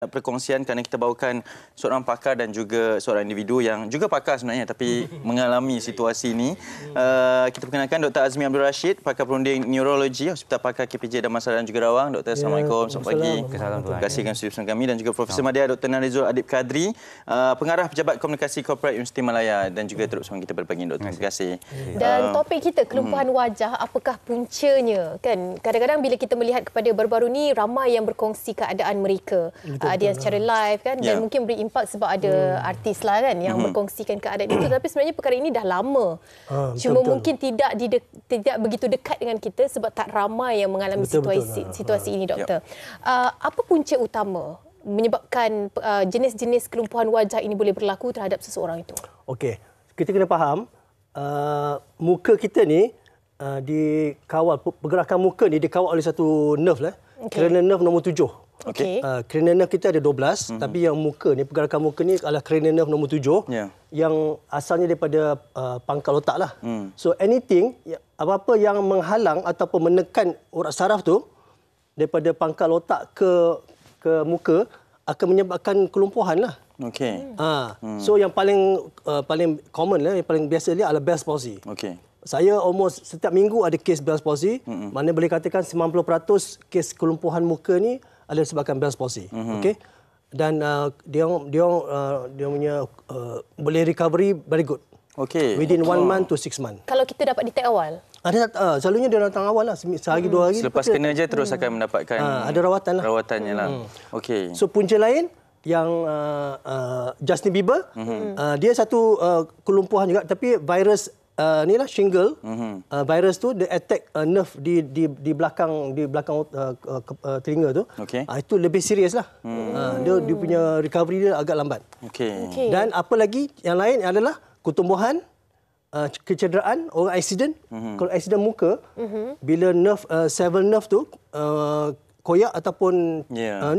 perkongsian kerana kita bawakan seorang pakar dan juga seorang individu yang juga pakar sebenarnya tapi mengalami situasi ini. Kita perkenalkan Dr. Azmi Abdul Rashid, pakar perunding neurologi Hospital Pakar KPJ Damansara dan juga Rawang. Doktor, Assalamualaikum. Selamat pagi. Terima kasih kerana sudi bersama kami dan juga Profesor Madya Dr. Narizul Adib Kadri, pengarah Pejabat Komunikasi Korporat Universiti Malaya dan juga turut bersama kita berpagi. Doktor, terima kasih. Dan topik kita kelumpuhan wajah, apakah puncanya? Kan kadang-kadang bila kita melihat kepada baru-baru ni ramai yang berkongsi keadaan mereka. Dia secara live kan dan mungkin beri impak sebab ada artis lah kan yang berkongsikan keadaan itu, tapi sebenarnya perkara ini dah lama. Cuma mungkin tidak begitu dekat dengan kita sebab tak ramai yang mengalami situasi ini, doktor. Apa punca utama menyebabkan jenis-jenis kelumpuhan wajah ini boleh berlaku terhadap seseorang itu? Okey, kita kena faham muka kita ni dikawal, pergerakan muka ni dikawal oleh satu nerve lah. Cranial nerve nombor 7. Cranial nerve kita ada 12, tapi yang muka ni, pergerakan muka ni adalah cranial nerve nombor 7 yang asalnya daripada pangkal otak lah. So anything, apa-apa yang menghalang ataupun menekan urat saraf tu daripada pangkal otak ke muka akan menyebabkan kelumpuhan lah. So yang paling common lah, yang paling biasa dia adalah Bell's palsy. Saya almost setiap minggu ada kes Bell's palsy. Mana boleh katakan 90% kes kelumpuhan muka ni adalah disebabkan Bell's palsy. Dan dia punya boleh recovery very good. Within 1 month to 6 months. Kalau kita dapat detect awal? Selalunya dia datang awal lah, sehari 2 hari. Selepas kena je terus akan mendapatkan ada rawatan lah. Rawatannya lah. So punca lain yang Justin Bieber, dia satu kelumpuhan juga, tapi virus ni lah shingle. Virus tu dia attack nerve di belakang telinga tu. Itu lebih serius lah. Dia punya recovery dia agak lambat. Dan apa lagi yang lain adalah ketumbuhan, kecederaan, orang accident. Kalau accident muka, bila nerve 7 nerve tu koyak ataupun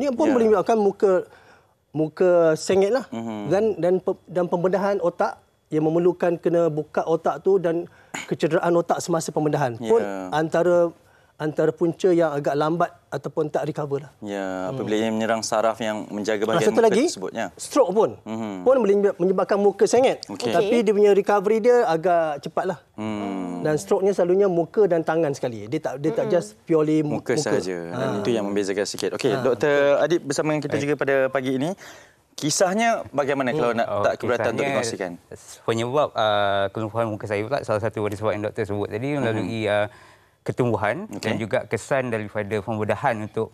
ni pun boleh menyebabkan muka sengit lah. Dan pembedahan otak yang memerlukan kena buka otak tu dan kecederaan otak semasa pembedahan pun antara punca yang agak lambat ataupun tak recover lah. Apabila ia menyerang saraf yang menjaga bahagian muka lagi, tersebut. Stroke pun boleh menyebabkan muka sengit. Tapi dia punya recovery dia agak cepat lah. Dan stroke-nya selalunya muka dan tangan sekali. Dia tak just purely muka sahaja. Dan itu yang membezakan sikit. Dr. Adib bersama dengan kita juga pada pagi ini. Kisahnya bagaimana kalau nak tak keberatan untuk dikongsikan? Penyebab kelumpuhan muka saya pula salah satu disebab yang doktor sebut tadi melalui ketumbuhan dan juga kesan daripada pembedahan untuk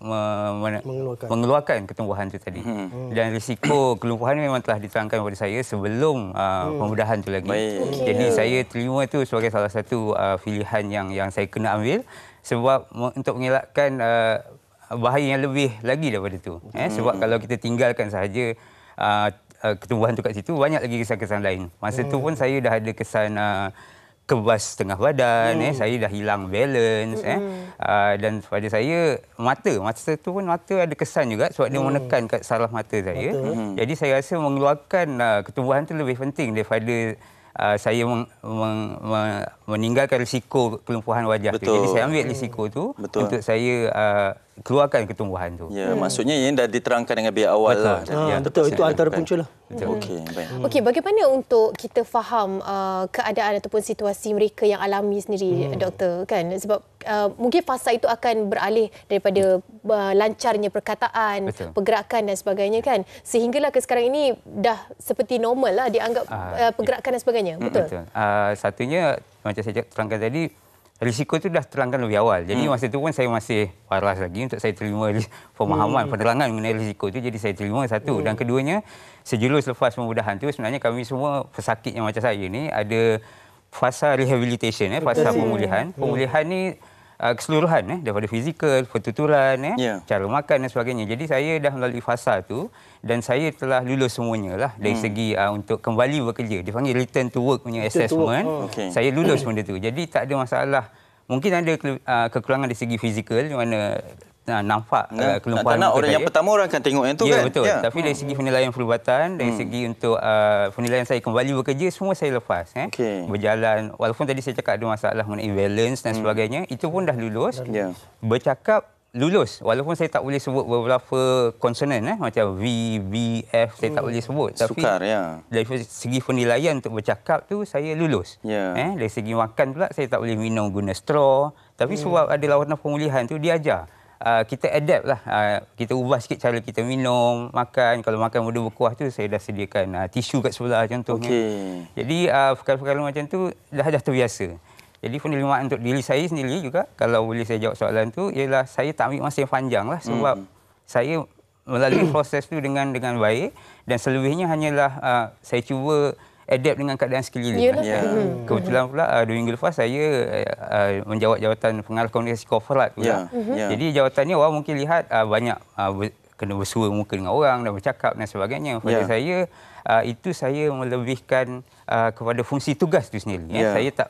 mengeluarkan ketumbuhan itu tadi. Dan risiko kelumpuhan memang telah diterangkan kepada saya sebelum pembedahan itu lagi. Jadi saya terima itu sebagai salah satu pilihan yang saya kena ambil sebab untuk mengelakkan bahaya yang lebih lagi daripada itu. Sebab kalau kita tinggalkan sahaja ketumbuhan itu kat situ, banyak lagi kesan-kesan lain. Masa tu pun saya dah ada kesan kebas setengah badan, saya dah hilang balance, dan pada saya mata tu pun ada kesan juga sebab dia menekan kat saraf mata saya. Jadi saya rasa mengeluarkan ketumbuhan itu lebih penting daripada saya meninggalkan risiko kelumpuhan wajah tu. Jadi saya ambil risiko tu untuk saya keluarkan ketumbuhan tu. Maksudnya ini dah diterangkan dengan pihak awal lah. Betul, itu antara punca lah. Okey, bagaimana untuk kita faham keadaan ataupun situasi mereka yang alami sendiri, doktor, kan? Sebab mungkin fasa itu akan beralih daripada lancarnya perkataan, pergerakan dan sebagainya, kan? Sehinggalah ke sekarang ini dah seperti normal lah dianggap pergerakan dan sebagainya. Betul. Satunya macam saya terangkan tadi, risiko itu dah terangkan lebih awal. Jadi masa itu pun saya masih waras lagi untuk saya terima pemahaman, penerangan mengenai risiko itu. Jadi saya terima satu. Dan keduanya, sejurus lepas pembedahan itu sebenarnya kami semua pesakit yang macam saya ni ada fasa rehabilitation, fasa pemulihan. Pemulihan ni keseluruhan daripada fizikal, pertuturan, cara makan dan sebagainya. Jadi saya dah melalui fasa tu dan saya telah lulus semuanya lah dari segi untuk kembali bekerja. Dipanggil return to work punya assessment. Saya lulus benda tu. Jadi tak ada masalah. Mungkin ada kekurangan dari segi fizikal di mana nampak kelumpuhan muka orang saya. yang pertama orang akan tengok yang tu kan. Betul. Tapi dari segi penilaian perubatan, dari segi untuk penilaian saya kembali bekerja, semua saya lepas. Berjalan, walaupun tadi saya cakap ada masalah mengenai balance dan sebagainya, itu pun dah lulus. Bercakap lulus. Walaupun saya tak boleh sebut beberapa konsonan macam V, B, F saya tak boleh sebut. Tapi Sukar, ya. dari segi penilaian untuk bercakap tu saya lulus. Dari segi makan pula saya tak boleh minum guna straw. Tapi sebab ada lawatan pemulihan tu dia ajar. Kita adapt lah. Kita ubah sikit cara kita minum, makan. Kalau makan benda berkuah tu saya dah sediakan tisu kat sebelah contohnya. Jadi perkara-perkara macam tu dah terbiasa. Jadi penerimaan untuk diri saya sendiri juga, kalau boleh saya jawab soalan tu, ialah saya tak ambil masa yang panjang lah sebab saya melalui proses tu dengan baik dan selebihnya hanyalah saya cuba adapt dengan keadaan sekeliling. Kebetulan pula 2 minggu lepas saya menjawat jawatan pengarah komunikasi korporat pula. Jadi jawatannya orang mungkin lihat banyak kena bersua muka dengan orang dan bercakap dan sebagainya. Pada saya itu saya melebihkan kepada fungsi tugas itu sendiri. Saya tak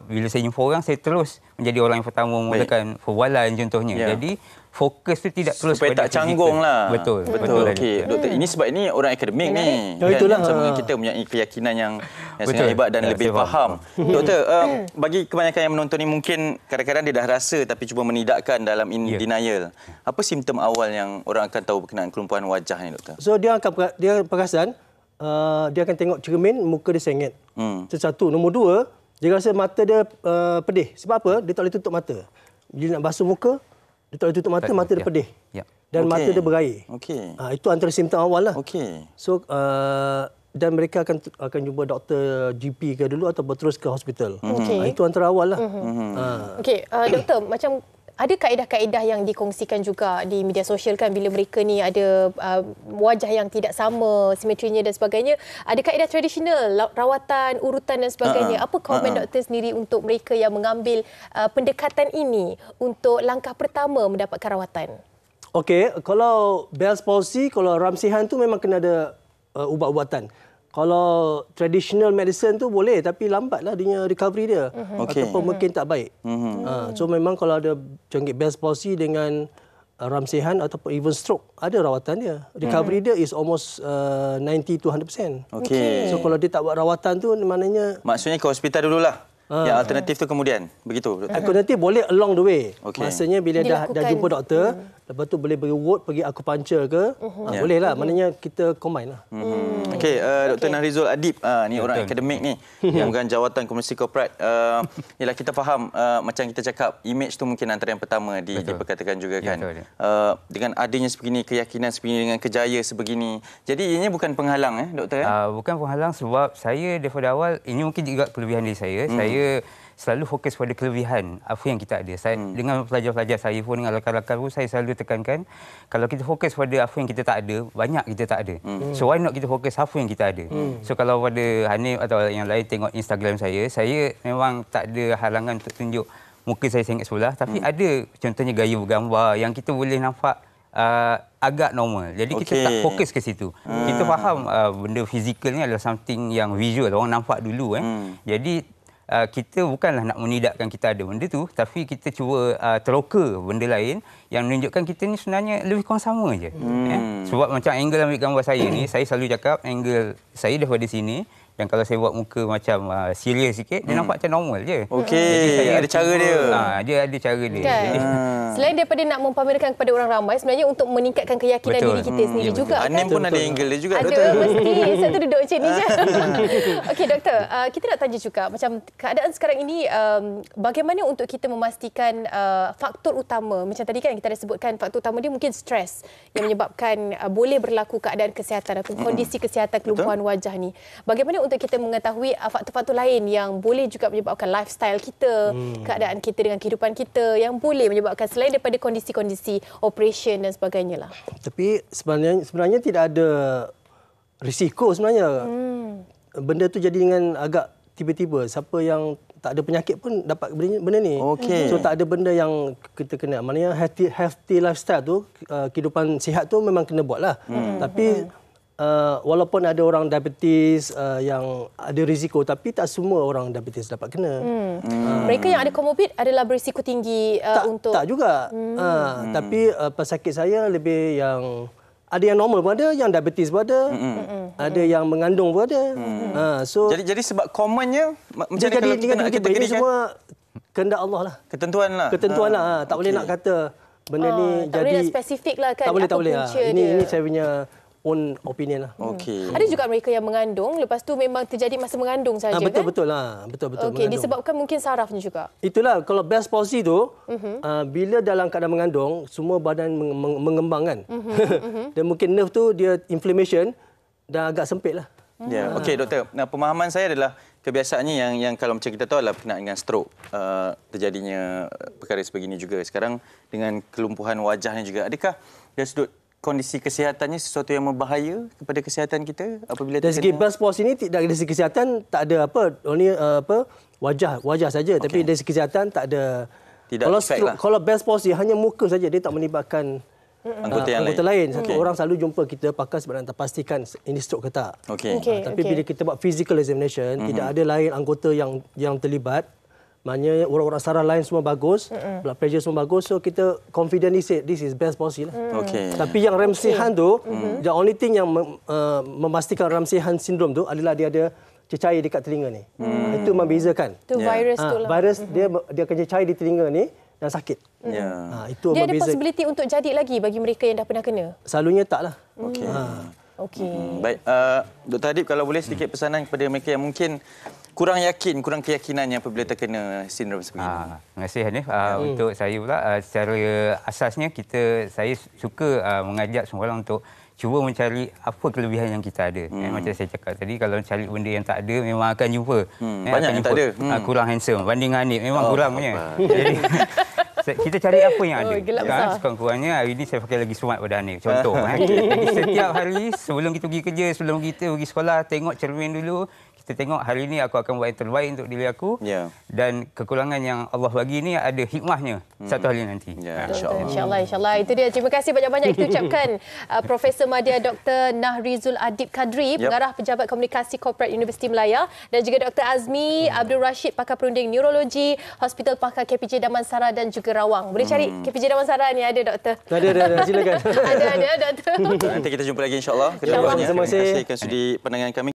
bila saya jumpa orang saya terus menjadi orang yang pertama memulakan perbualan contohnya. Jadi fokus tu tidak terus supaya tak canggung lah. Betul. Okey, doktor, ini sebab ini orang akademik ni. Itulah sama dengan kita mempunyai keyakinan yang sangat hebat dan lebih faham. Doktor, bagi kebanyakan yang menonton ni mungkin kadang-kadang dia dah rasa tapi cuba menidakkan dalam denial. Apa simptom awal yang orang akan tahu berkenaan kelumpuhan wajah ni, doktor? So dia perasan dia akan tengok cermin, muka dia sengit. Itu satu. Nombor 2, dia rasa mata dia pedih. Sebab apa? Dia tak boleh tutup mata. Bila nak basuh muka, dia tak boleh tutup mata, mata dia pedih. Dan mata dia berair. Itu antara simptom awal lah. So, dan mereka akan jumpa doktor GP ke dulu ataupun terus ke hospital. Itu antara awal lah. Okey, doktor, macam ada kaedah-kaedah yang dikongsikan juga di media sosial kan bila mereka ni ada wajah yang tidak sama, simetrinya dan sebagainya. Ada kaedah tradisional, rawatan, urutan dan sebagainya. Apa komen doktor sendiri untuk mereka yang mengambil pendekatan ini untuk langkah pertama mendapatkan rawatan? Okey, kalau Bell's palsy, kalau ramsihan tu memang kena ada ubat-ubatan. Kalau traditional medicine tu boleh tapi lambatlah dia recovery dia. Ataupun mungkin tak baik. So memang kalau ada jangkit Bell's palsy dengan ramsihan ataupun even stroke, ada rawatan dia. Recovery dia is almost 90 to 100%. So kalau dia tak buat rawatan tu maknanya maksudnya ke hospital dululah. Yang alternatif tu kemudian begitu. Alternatif boleh along the way. Maksudnya bila dah jumpa doktor, lepas tu boleh pergi ward, pergi akupuncture ke, boleh lah. Maknanya kita combine lah. Okey, Dr. Nahrizul Adib ni orang akademik ni yang memegang jawatan komunikasi korporat. Yalah, kita faham macam kita cakap image tu mungkin antara yang pertama diperkatakan juga kan. Dengan adanya sebegini, keyakinan sebegini, dengan kejaya sebegini. Jadi ianya bukan penghalang doktor bukan penghalang sebab saya daripada awal ini mungkin juga kelebihan diri saya. Saya selalu fokus pada kelebihan apa yang kita ada. Saya dengan pelajar-pelajar saya pun, dengan rakan-rakan pun, saya selalu tekankan kalau kita fokus pada apa yang kita tak ada, banyak kita tak ada. So why not kita fokus apa yang kita ada. So kalau pada Hanif atau yang lain tengok Instagram saya memang tak ada halangan untuk tunjuk muka saya sengit sebelah, tapi ada contohnya gaya bergambar yang kita boleh nampak agak normal. Jadi kita tak fokus ke situ. Kita faham benda fizikal ni adalah something yang visual, orang nampak dulu. Jadi kita bukanlah nak menidakkan kita ada benda tu, tapi kita cuba teroka benda lain yang menunjukkan kita ni sebenarnya lebih kurang sama je. Sebab macam angle ambil gambar saya ni, saya selalu cakap angle saya daripada sini, dan kalau saya buat muka macam serius sikit, dia nampak macam normal je. Jadi saya ada cara dia. Dia ada cara dia. Kan? Jadi, selain daripada nak mempamerkan kepada orang ramai, sebenarnya untuk meningkatkan keyakinan diri kita sendiri juga. Anim pun ada angle dia juga, doktor. Ada, mesti. Satu duduk macam ni je. Okey, doktor. Kita nak tanya juga, macam keadaan sekarang ini, bagaimana untuk kita memastikan faktor utama, macam tadi kan kita ada sebutkan, faktor utama dia mungkin stres yang menyebabkan boleh berlaku keadaan kesihatan atau kondisi kesihatan kelumpuhan wajah ni. Bagaimana untuk kita mengetahui faktor-faktor lain yang boleh juga menyebabkan lifestyle kita, keadaan kita dengan kehidupan kita yang boleh menyebabkan selain daripada kondisi-kondisi operation dan sebagainya lah. Tapi sebenarnya tidak ada risiko sebenarnya. Benda tu jadi dengan agak tiba-tiba. Siapa yang tak ada penyakit pun dapat benda ni. So tak ada benda yang kita kena. Maknanya healthy lifestyle tu, kehidupan sihat tu memang kena buat lah. Tapi walaupun ada orang diabetes yang ada risiko, tapi tak semua orang diabetes dapat kena. Mereka yang ada komorbid adalah berisiko tinggi untuk... Tak juga. Tapi pesakit saya lebih yang... Ada yang normal pun ada, yang diabetes pun ada, ada yang mengandung pun ada. So jadi sebab commonnya macam jadi kalau kita nak ini semua kehendak Allah lah. Ketentuan lah. Tak boleh nak kata benda ni tak jadi boleh nak spesifik lah kan. Tak boleh. punca dia. Ini saya punya own opinion lah. Okey. Ada juga mereka yang mengandung, lepas tu memang terjadi masa mengandung saja kan? Betul lah. Betul. Okey, disebabkan mungkin sarafnya juga. Itulah kalau Bell's palsy tu, bila dalam keadaan mengandung, semua badan mengembang kan. Dan mungkin nerve tu dia inflammation dah agak sempit lah. Ya, okey doktor. Nah, pemahaman saya adalah kebiasaannya yang kalau macam kita tahu adalah berkenaan dengan stroke, terjadinya perkara sebegini juga. Sekarang dengan kelumpuhan wajahnya juga. Adakah dari sudut kondisi kesihatannya sesuatu yang berbahaya kepada kesihatan kita apabila dari segi Bell's palsy ini tidak dari segi kesihatan tak ada wajah saja, tapi dari segi kesihatan tak ada. Kalau Bell's palsy hanya muka saja, dia tak melibatkan anggota lain. Satu orang selalu jumpa kita pakar sebab nak pastikan ini stroke ke tak. Tapi bila kita buat physical examination, tidak ada lain anggota yang terlibat. Maknanya orang-orang saraf lain semua bagus, blood pressure semua bagus, so kita confidently say this is Bell's palsy lah. Tapi yang Ramsay-Hunt tu, the only thing yang memastikan Ramsay-Hunt syndrome tu adalah dia ada cecair dekat telinga ni. Itu membezakan. Itu virus tu lah. Virus dia akan cecair di telinga ni dan sakit. Itu dia ada possibility untuk jadi lagi bagi mereka yang dah pernah kena? Selalunya tak lah. Baik, Dr. Adib, kalau boleh sedikit pesanan kepada mereka yang mungkin kurang keyakinannya apabila terkena sindrom sebegini. Terima kasih Hanif. Untuk saya pula, secara asasnya saya suka mengajak semua orang untuk cuba mencari apa kelebihan yang kita ada. Macam saya cakap tadi, kalau cari benda yang tak ada memang akan jumpa. Banyak yang tak ada. Kurang handsome. Banding Hanif memang kurang punya. Jadi kita cari apa yang ada. Sekurang-kurangnya hari ini saya pakai lagi smart pada Hanif. Contoh. Jadi setiap hari sebelum kita pergi kerja, sebelum kita pergi sekolah, tengok cermin dulu. Kita tengok hari ini aku akan buat yang terbaik untuk diri aku. Dan kekurangan yang Allah bagi ini ada hikmahnya satu hari nanti. InsyaAllah. Itu dia. Terima kasih banyak-banyak kita ucapkan Profesor Madya Dr. Nahrizul Adib Kadri, Pengarah Pejabat Komunikasi Korporat Universiti Melaya, dan juga Dr. Azmi Abdul Rashid, Pakar Perunding Neurologi, Hospital Pakar KPJ Damansara dan juga Rawang. Boleh cari KPJ Damansara ni ada, doktor? Ada. Silakan. Ada, doktor. Nanti kita jumpa lagi insyaAllah. Terima kasih kerana sudi pandangan kami.